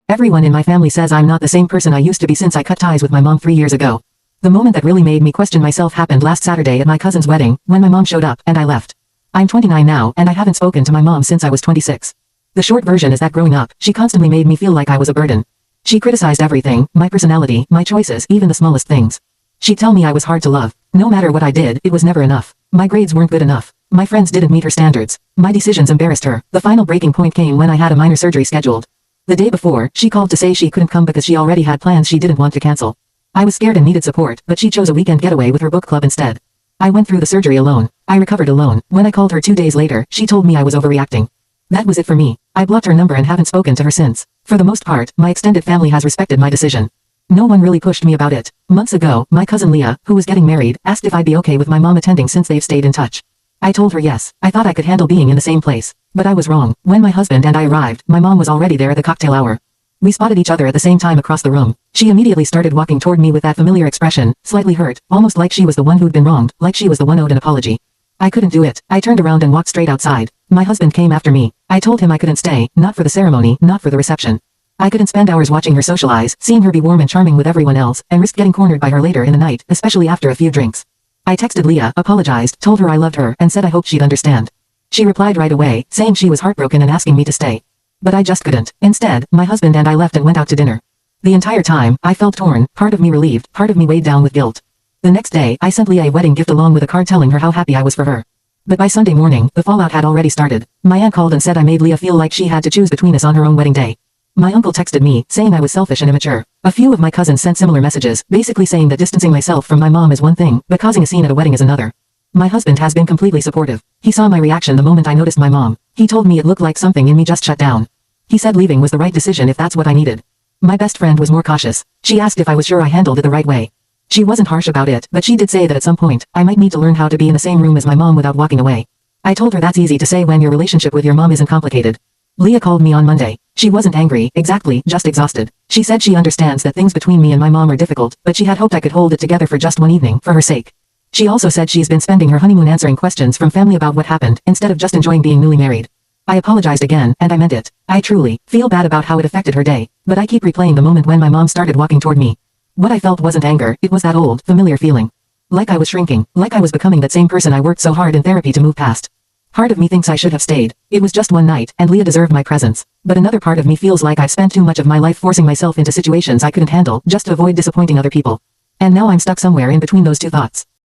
Everyone in my family says I'm not the same person I used to be since I cut ties with my mom 3 years ago. The moment that really made me question myself happened last Saturday at my cousin's wedding, when my mom showed up and I left. I'm 29 now and I haven't spoken to my mom since I was 26. The short version is that growing up, she constantly made me feel like I was a burden. She criticized everything, my personality, my choices, even the smallest things. She'd tell me I was hard to love. No matter what I did, it was never enough. My grades weren't good enough. My friends didn't meet her standards. My decisions embarrassed her. The final breaking point came when I had a minor surgery scheduled. The day before, she called to say she couldn't come because she already had plans she didn't want to cancel. I was scared and needed support, but she chose a weekend getaway with her book club instead. I went through the surgery alone. I recovered alone. When I called her 2 days later, she told me I was overreacting. That was it for me. I blocked her number and haven't spoken to her since. For the most part, my extended family has respected my decision. No one really pushed me about it. Months ago, my cousin Leah, who was getting married, asked if I'd be okay with my mom attending since they've stayed in touch. I told her yes. I thought I could handle being in the same place. But I was wrong. When my husband and I arrived, my mom was already there at the cocktail hour. We spotted each other at the same time across the room. She immediately started walking toward me with that familiar expression, slightly hurt, almost like she was the one who'd been wronged, like she was the one owed an apology. I couldn't do it. I turned around and walked straight outside. My husband came after me. I told him I couldn't stay, not for the ceremony, not for the reception. I couldn't spend hours watching her socialize, seeing her be warm and charming with everyone else, and risk getting cornered by her later in the night, especially after a few drinks. I texted Leah, apologized, told her I loved her, and said I hoped she'd understand. She replied right away, saying she was heartbroken and asking me to stay. But I just couldn't. Instead, my husband and I left and went out to dinner. The entire time, I felt torn, part of me relieved, part of me weighed down with guilt. The next day, I sent Leah a wedding gift along with a card telling her how happy I was for her. But by Sunday morning, the fallout had already started. My aunt called and said I made Leah feel like she had to choose between us on her own wedding day. My uncle texted me, saying I was selfish and immature. A few of my cousins sent similar messages, basically saying that distancing myself from my mom is one thing, but causing a scene at a wedding is another. My husband has been completely supportive. He saw my reaction the moment I noticed my mom. He told me it looked like something in me just shut down. He said leaving was the right decision if that's what I needed. My best friend was more cautious. She asked if I was sure I handled it the right way. She wasn't harsh about it, but she did say that at some point, I might need to learn how to be in the same room as my mom without walking away. I told her that's easy to say when your relationship with your mom isn't complicated. Leah called me on Monday. She wasn't angry, exactly, just exhausted. She said she understands that things between me and my mom are difficult, but she had hoped I could hold it together for just one evening, for her sake. She also said she's been spending her honeymoon answering questions from family about what happened, instead of just enjoying being newly married. I apologized again, and I meant it. I truly feel bad about how it affected her day, but I keep replaying the moment when my mom started walking toward me. What I felt wasn't anger, it was that old, familiar feeling. Like I was shrinking, like I was becoming that same person I worked so hard in therapy to move past. Part of me thinks I should have stayed. It was just one night, and Leah deserved my presence. But another part of me feels like I've spent too much of my life forcing myself into situations I couldn't handle, just to avoid disappointing other people. And now I'm stuck somewhere in between those two thoughts.